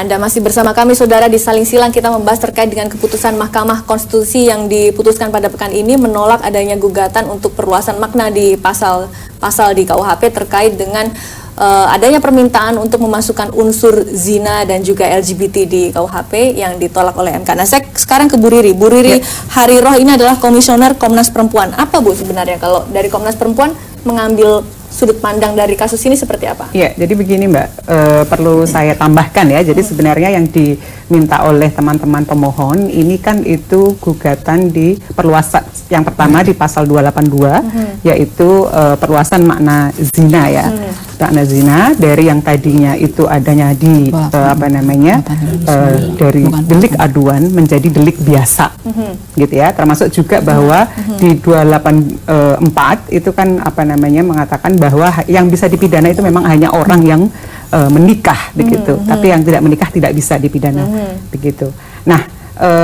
Anda masih bersama kami, saudara, di Saling Silang. Kita membahas terkait dengan keputusan Mahkamah Konstitusi yang diputuskan pada pekan ini menolak adanya gugatan untuk perluasan makna di pasal di KUHP terkait dengan adanya permintaan untuk memasukkan unsur zina dan juga LGBT di KUHP yang ditolak oleh MK. Nah, saya sekarang ke Bu Riri. Bu Riri Hariroh ini adalah Komisioner Komnas Perempuan. Apa, Bu, sebenarnya kalau dari Komnas Perempuan mengambil sudut pandang dari kasus ini seperti apa? Ya, jadi begini Mbak, perlu saya tambahkan ya, jadi sebenarnya yang diminta oleh teman-teman pemohon ini kan itu gugatan di perluasan, yang pertama di pasal 282, yaitu perluasan makna zina ya, makna zina dari yang tadinya itu adanya di dari delik aduan menjadi delik biasa, gitu ya, termasuk juga bahwa di 284 itu kan mengatakan bahwa yang bisa dipidana itu memang hanya orang yang menikah begitu, tapi yang tidak menikah tidak bisa dipidana begitu. Nah,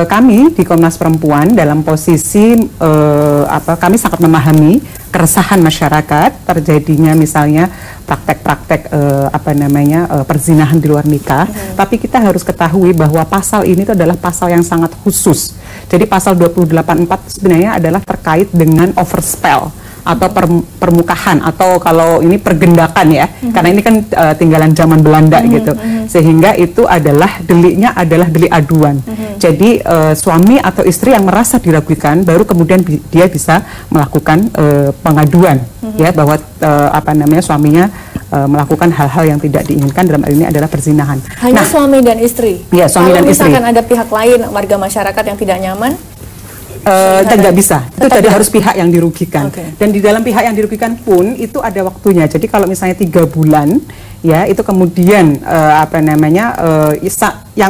kami di Komnas Perempuan dalam posisi kami sangat memahami keresahan masyarakat terjadinya misalnya praktek-praktek perzinahan di luar nikah, tapi kita harus ketahui bahwa pasal ini itu adalah pasal yang sangat khusus. Jadi pasal 284 sebenarnya adalah terkait dengan overspell atau permukahan, atau kalau ini pergendakan ya, karena ini kan tinggalan zaman Belanda gitu, sehingga itu adalah deliknya adalah delik aduan. Jadi suami atau istri yang merasa diragukan baru kemudian dia bisa melakukan pengaduan ya, bahwa suaminya melakukan hal-hal yang tidak diinginkan, dalam hal ini adalah perzinahan. Hanya suami dan istri? Ya, suami dan istri. Kalau misalkan ada pihak lain, warga masyarakat yang tidak nyaman? Nggak bisa, itu tadi harus pihak yang dirugikan, dan di dalam pihak yang dirugikan pun itu ada waktunya. Jadi kalau misalnya 3 bulan ya, itu kemudian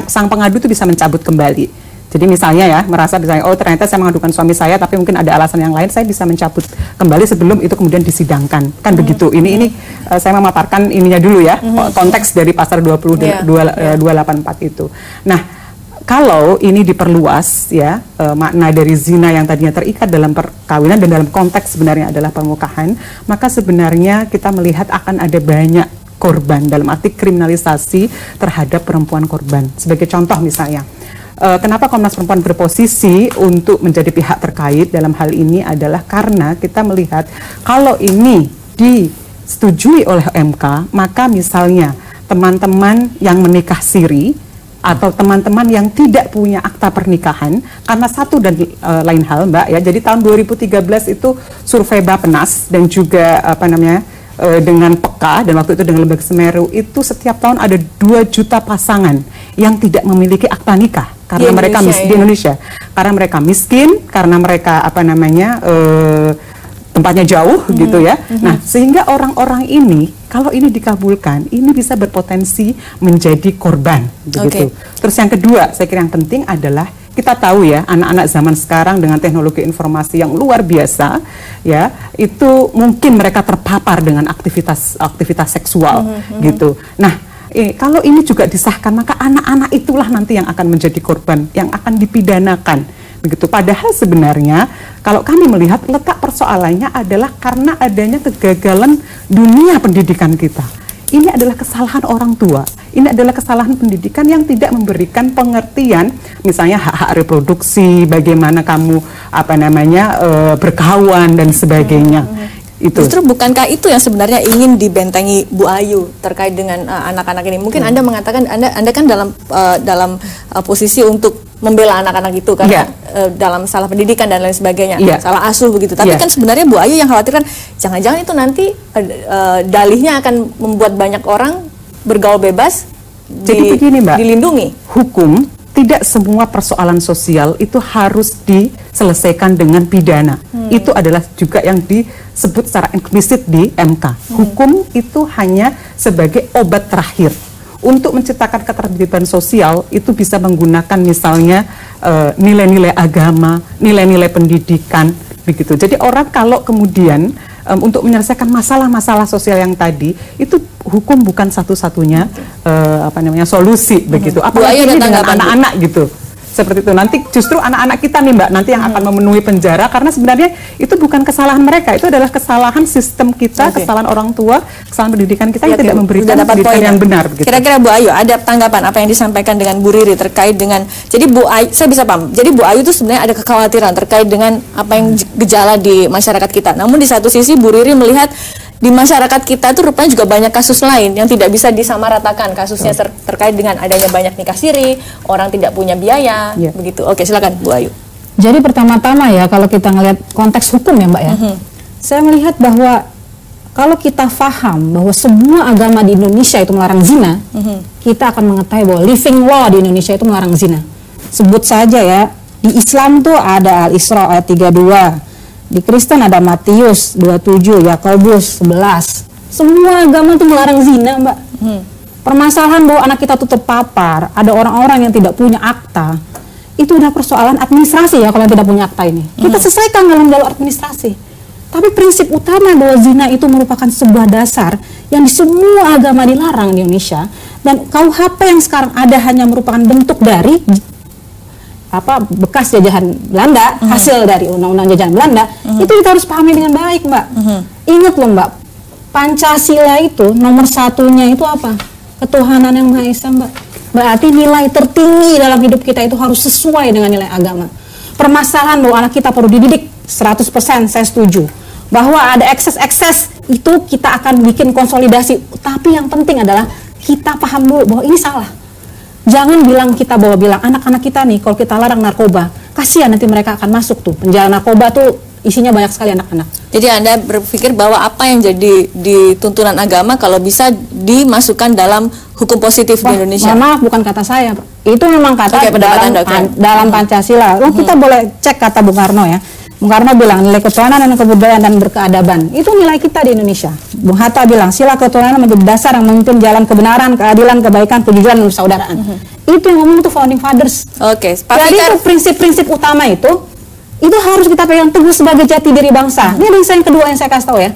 sang pengadu itu bisa mencabut kembali. Jadi misalnya ya, merasa misalnya, oh ternyata saya mengadukan suami saya tapi mungkin ada alasan yang lain, saya bisa mencabut kembali sebelum itu kemudian disidangkan, kan begitu. Ini saya memaparkan ininya dulu ya, konteks dari pasal 284 itu. Nah, kalau ini diperluas ya, makna dari zina yang tadinya terikat dalam perkawinan dan dalam konteks sebenarnya adalah pernikahan, maka sebenarnya kita melihat akan ada banyak korban dalam arti kriminalisasi terhadap perempuan korban. Sebagai contoh misalnya, kenapa Komnas Perempuan berposisi untuk menjadi pihak terkait dalam hal ini adalah karena kita melihat kalau ini disetujui oleh MK, maka misalnya teman-teman yang menikah siri atau teman-teman yang tidak punya akta pernikahan, karena satu dan lain hal Mbak ya, jadi tahun 2013 itu survei Bappenas dan juga dengan PEKA dan waktu itu dengan Lembaga Semeru, itu setiap tahun ada 2 juta pasangan yang tidak memiliki akta nikah karena mereka di Indonesia, karena mereka miskin, karena mereka tempatnya jauh gitu ya. Nah, sehingga orang-orang ini kalau ini dikabulkan, ini bisa berpotensi menjadi korban begitu. Terus yang kedua, saya kira yang penting adalah kita tahu ya, anak-anak zaman sekarang dengan teknologi informasi yang luar biasa ya, itu mungkin mereka terpapar dengan aktivitas seksual gitu. Nah, kalau ini juga disahkan, maka anak-anak itulah nanti yang akan menjadi korban, yang akan dipidanakan begitu. Padahal sebenarnya kalau kami melihat letak persoalannya adalah karena adanya kegagalan dunia pendidikan kita. Ini adalah kesalahan orang tua. Ini adalah kesalahan pendidikan yang tidak memberikan pengertian, misalnya hak-hak reproduksi, bagaimana kamu berkawan dan sebagainya. Itu. Justru bukankah itu yang sebenarnya ingin dibentengi Bu Ayu terkait dengan anak-anak ini? Mungkin Anda mengatakan Anda kan dalam posisi untuk membela anak-anak itu karena dalam salah pendidikan dan lain sebagainya, salah asuh begitu. Tapi kan sebenarnya Bu Ayu yang khawatir kan jangan-jangan itu nanti dalihnya akan membuat banyak orang bergaul bebas. Jadi begini Mbak, dilindungi. Hukum tidak semua persoalan sosial itu harus diselesaikan dengan pidana. Itu adalah juga yang disebut secara eksplisit di MK. Hukum itu hanya sebagai obat terakhir. Untuk menciptakan ketertiban sosial itu bisa menggunakan misalnya nilai-nilai agama, nilai-nilai pendidikan, begitu. Jadi orang kalau kemudian untuk menyelesaikan masalah-masalah sosial yang tadi, itu hukum bukan satu-satunya solusi, begitu. Apalagi dengan anak-anak gitu. seperti itu. Nanti justru anak-anak kita nih Mbak, nanti yang akan memenuhi penjara, karena sebenarnya itu bukan kesalahan mereka, itu adalah kesalahan sistem kita, kesalahan orang tua, kesalahan pendidikan kita yang tidak memberikan pendidikan yang benar. Kira-kira Bu Ayu, ada tanggapan apa yang disampaikan dengan Bu Riri terkait dengan, jadi Bu Ayu, saya bisa paham, jadi Bu Ayu itu sebenarnya ada kekhawatiran terkait dengan apa yang gejala di masyarakat kita. Namun di satu sisi Bu Riri melihat di masyarakat kita itu rupanya juga banyak kasus lain yang tidak bisa disamaratakan kasusnya terkait dengan adanya banyak nikah siri, orang tidak punya biaya, begitu. Oke, silakan Bu Ayu. Jadi pertama-tama ya, kalau kita ngelihat konteks hukum ya Mbak ya, saya melihat bahwa kalau kita paham bahwa semua agama di Indonesia itu melarang zina, kita akan mengetahui bahwa living law di Indonesia itu melarang zina. Sebut saja ya, di Islam tuh ada Al-Isra ayat 32, di Kristen ada Matius 27, Yakobus 11. Semua agama itu melarang zina, Mbak. Permasalahan bahwa anak kita tuh terpapar, ada orang-orang yang tidak punya akta, itu udah persoalan administrasi ya kalau yang tidak punya akta ini. Kita selesaikan dalam jalur administrasi. Tapi prinsip utama bahwa zina itu merupakan sebuah dasar yang di semua agama dilarang di Indonesia, dan KUHP yang sekarang ada hanya merupakan bentuk dari bekas jajahan Belanda, hasil dari undang-undang jajahan Belanda. Itu kita harus pahami dengan baik, Mbak. Ingat loh Mbak, Pancasila itu nomor satunya itu apa? Ketuhanan yang Maha Esa, Mbak. Berarti nilai tertinggi dalam hidup kita itu harus sesuai dengan nilai agama. Permasalahan bahwa anak kita perlu dididik 100%, saya setuju. Bahwa ada ekses-ekses itu kita akan bikin konsolidasi. Tapi yang penting adalah kita paham dulu bahwa ini salah. Jangan bilang anak-anak kita nih kalau kita larang narkoba, kasihan nanti mereka akan masuk tuh penjara narkoba tuh isinya banyak sekali anak-anak. Jadi Anda berpikir bahwa apa yang jadi di tuntunan agama kalau bisa dimasukkan dalam hukum positif di Indonesia? Maaf, bukan kata saya, itu memang kata dalam Pancasila. Kita boleh cek kata Bung Karno ya. Bung Karno bilang nilai ketuhanan dan kebudayaan dan berkeadaban. Itu nilai kita di Indonesia. Bung Hatta bilang sila ketuhanan menjadi dasar yang memimpin jalan kebenaran, keadilan, kebaikan, kejujuran, dan persaudaraan. Itu yang ngomong tuh founding fathers. Oke, jadi itu prinsip-prinsip utama itu harus kita pegang teguh sebagai jati diri bangsa. Ini ada yang kedua yang saya kasih tahu ya.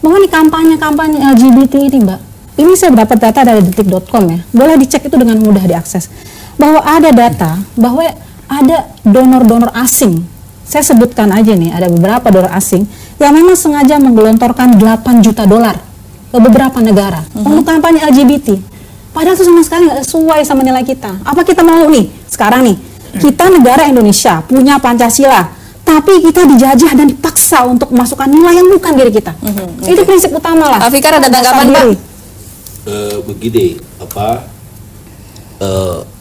Bahwa di kampanye-kampanye LGBT ini Mbak, ini saya dapat data dari detik.com ya. Boleh dicek itu dengan mudah diakses. Bahwa ada data bahwa ada donor-donor asing. Saya sebutkan aja nih, ada beberapa donor asing yang memang sengaja menggelontorkan 8 juta dolar ke beberapa negara untuk kampanye LGBT. Padahal itu sama sekali nggak sesuai sama nilai kita. Apa kita mau nih sekarang nih? Kita negara Indonesia punya Pancasila, tapi kita dijajah dan dipaksa untuk memasukkan nilai yang bukan diri kita. Itu prinsip utama lah. Pak Fikar ada tanggapan Pak? Begini,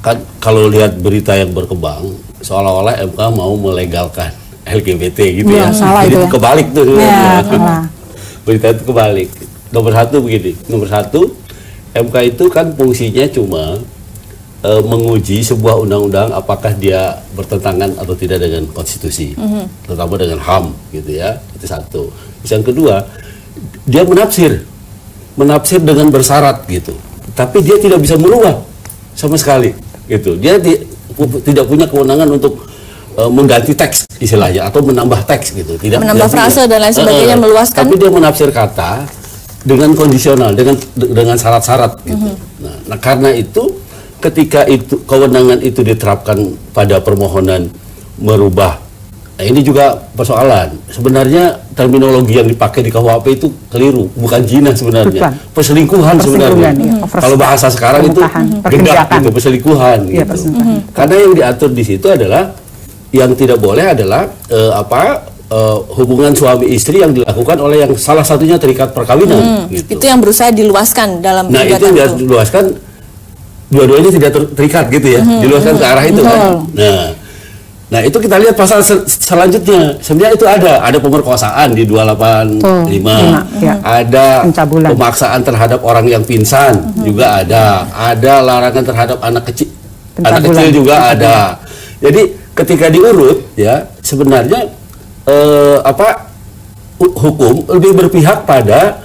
kan kalau lihat berita yang berkembang, seolah-olah MK mau melegalkan LGBT gitu ya. Salah jadi itu ya. Kebalik tuh. Ya, berita itu kebalik. Nomor satu, MK itu kan fungsinya cuma menguji sebuah undang-undang apakah dia bertentangan atau tidak dengan konstitusi, terutama dengan HAM gitu ya. Itu satu. Yang kedua, dia menafsir dengan bersyarat gitu. Tapi dia tidak bisa merubah sama sekali gitu. Dia tidak punya kewenangan untuk mengganti teks istilahnya atau menambah teks gitu. Menambah frase dan lain sebagainya, meluaskan. Tapi dia menafsir kata dengan kondisional, dengan syarat-syarat gitu. Nah, karena itu ketika itu kewenangan itu diterapkan pada permohonan merubah, nah ini juga persoalan. Sebenarnya terminologi yang dipakai di KUHP itu keliru, bukan zina sebenarnya, perselingkuhan sebenarnya. Kalau bahasa sekarang itu gendak gitu, perselingkuhan gitu. Karena yang diatur di situ adalah yang tidak boleh adalah hubungan suami istri yang dilakukan oleh yang salah satunya terikat perkawinan. Gitu. Itu yang berusaha diluaskan dalam. Nah itu yang diluaskan. Dua-duanya tidak terikat gitu ya, diluaskan ke arah itu kan. Nah itu kita lihat pasal selanjutnya. Sebenarnya itu ada pemerkosaan di 285, ada pemaksaan terhadap orang yang pingsan juga ada larangan terhadap anak kecil juga ada. Jadi ketika diurut ya sebenarnya hukum lebih berpihak pada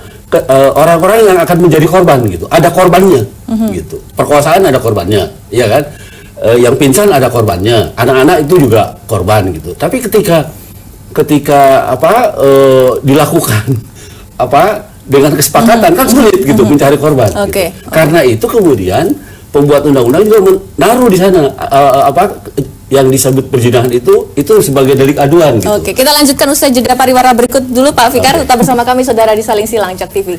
orang-orang yang akan menjadi korban gitu. Ada korbannya gitu. Perkosaan ada korbannya, iya kan? Yang pingsan ada korbannya. Anak-anak itu juga korban gitu. Tapi ketika dilakukan dengan kesepakatan kan sulit gitu mencari korban. Gitu. Karena itu kemudian pembuat undang-undang juga menaruh di sana yang disebut perzinahan itu sebagai delik aduan gitu. Oke, kita lanjutkan usai jeda pariwara berikut dulu Pak Fikar. Tetap bersama kami saudara di Saling Silang Jak TV.